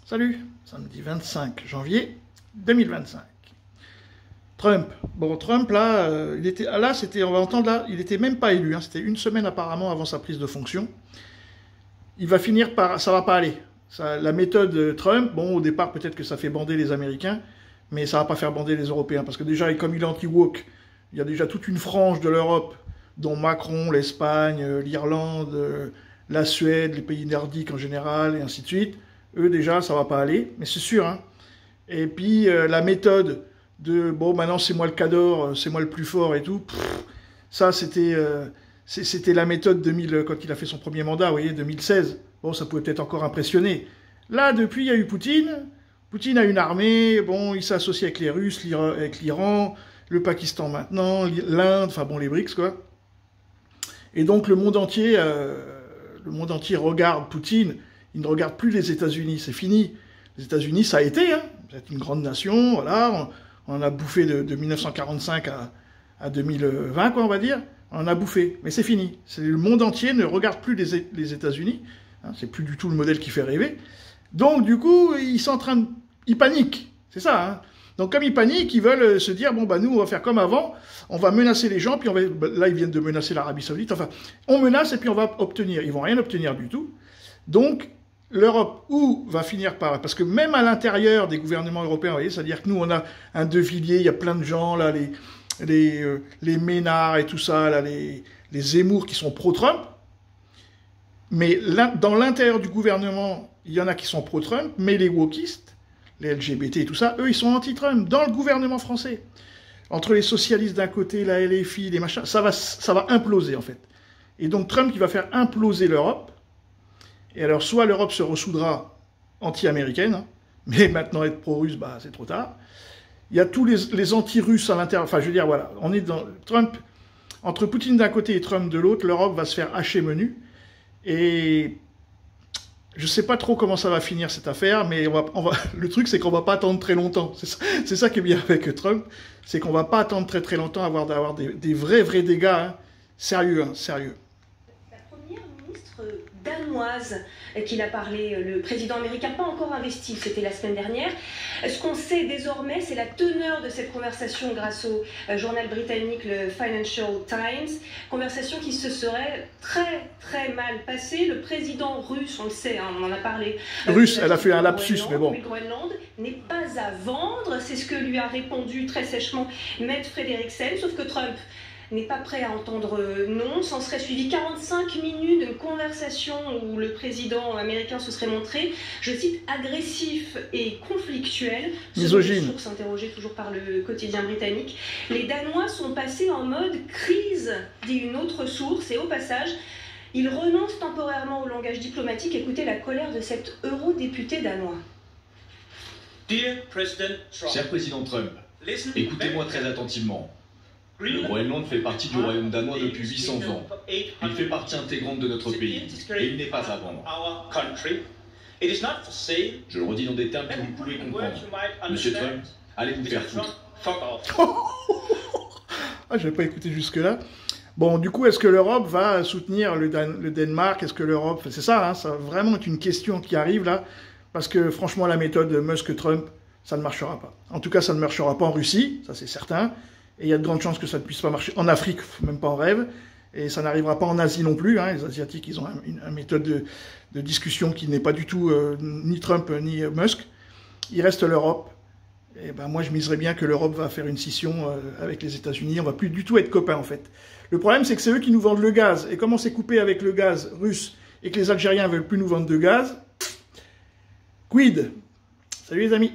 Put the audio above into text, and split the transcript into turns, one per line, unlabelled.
Salut, samedi 25 janvier 2025. Trump. Bon, Trump, là, on va entendre, là, il n'était même pas élu, hein, c'était une semaine apparemment avant sa prise de fonction. Il va finir par... Ça va pas aller. La méthode Trump, bon, au départ, peut-être que ça fait bander les Américains, mais ça va pas faire bander les Européens, parce que déjà, comme il est anti-woke, il y a déjà toute une frange de l'Europe, dont Macron, l'Espagne, l'Irlande, la Suède, les pays nordiques en général, et ainsi de suite. Eux, déjà, ça va pas aller, mais c'est sûr. Hein. Et puis, la méthode de, bon, maintenant, c'est moi le cador, c'est moi le plus fort et tout, ça, c'était la méthode 2000, quand il a fait son premier mandat, vous voyez, 2016. Bon, ça pouvait peut-être encore impressionner. Là, depuis, il y a eu Poutine. Poutine a une armée, bon, il s'associe avec les Russes, avec l'Iran, le Pakistan maintenant, l'Inde, enfin bon, les BRICS, quoi. Et donc, le monde entier regarde Poutine. Il ne regarde plus les États-Unis, c'est fini. Les États-Unis, ça a été, hein. C'est une grande nation, voilà. On en a bouffé de 1945 à 2020, quoi, on va dire. On en a bouffé, mais c'est fini. Le monde entier ne regarde plus les États-Unis. Hein, c'est plus du tout le modèle qui fait rêver. Donc, du coup, ils paniquent. C'est ça, hein. Donc, comme ils paniquent, ils veulent se dire, bon, bah, nous, on va faire comme avant, on va menacer les gens, puis là, ils viennent de menacer l'Arabie Saoudite, enfin, on menace et puis on va obtenir. Ils vont rien obtenir du tout. Donc, l'Europe, où va finir par... Parce que même à l'intérieur des gouvernements européens, vous voyez, c'est-à-dire que nous, on a un De Villiers, il y a plein de gens, là, les Ménard et tout ça, là, les Zemmour qui sont pro-Trump, mais dans l'intérieur du gouvernement, il y en a qui sont pro-Trump, mais les wokistes, les LGBT et tout ça, eux, ils sont anti-Trump, dans le gouvernement français. Entre les socialistes d'un côté, la LFI, les machins, ça va imploser, en fait. Et donc, Trump, qui va faire imploser l'Europe. Et alors, soit l'Europe se ressoudra anti-américaine, hein, mais maintenant être pro-russe, bah, c'est trop tard. Il y a tous les anti-russes à l'intérieur. Enfin, je veux dire, voilà, on est dans Trump. Entre Poutine d'un côté et Trump de l'autre, l'Europe va se faire hacher menu. Et je ne sais pas trop comment ça va finir cette affaire, mais le truc, c'est qu'on ne va pas attendre très longtemps. C'est ça qui est bien avec Trump, c'est qu'on ne va pas attendre très très longtemps d'avoir des vrais dégâts, hein, sérieux, hein, sérieux.
La première ministre danoise qu'il a parlé, le président américain, pas encore investi, c'était la semaine dernière. Ce qu'on sait désormais, c'est la teneur de cette conversation grâce au journal britannique, le Financial Times, conversation qui se serait très mal passée. Le président russe, on le sait, hein, on en a parlé.
Russe, elle a fait un lapsus, mais bon.
Le Groenland n'est pas à vendre, c'est ce que lui a répondu très sèchement Mette Frederiksen, sauf que Trump n'est pas prêt à entendre non. S'en serait suivi 45 minutes d'une conversation où le président américain se serait montré, je cite, agressif et conflictuel.
Misogyne.
Selon une source interrogée toujours par le quotidien britannique. Les Danois sont passés en mode crise, dit une autre source, et au passage, ils renoncent temporairement au langage diplomatique. Écoutez la colère de cet eurodéputé danois.
Cher président Trump, écoutez-moi très attentivement. Le Groenland fait partie du royaume danois depuis 800 ans. Il fait partie intégrante de notre pays et il n'est pas à vendre. Je le redis dans des termes que vous pouvez comprendre. Monsieur Trump, allez vous faire foutre.
Ah, je n'avais pas écouté jusque-là. Bon, du coup, est-ce que l'Europe va soutenir le Danemark? Est-ce que l'Europe... C'est ça, hein, ça va vraiment être une question qui arrive là, parce que franchement, la méthode Musk-Trump, ça ne marchera pas. En tout cas, ça ne marchera pas en Russie, ça c'est certain. Et il y a de grandes chances que ça ne puisse pas marcher en Afrique, même pas en rêve. Et ça n'arrivera pas en Asie non plus. Hein. Les Asiatiques, ils ont une méthode de discussion qui n'est pas du tout ni Trump ni Musk. Il reste l'Europe. Et ben moi, je miserais bien que l'Europe va faire une scission avec les États-Unis. On va plus du tout être copains, en fait. Le problème, c'est que c'est eux qui nous vendent le gaz. Et comme on s'est coupé avec le gaz russe et que les Algériens veulent plus nous vendre de gaz, quid? Salut les amis.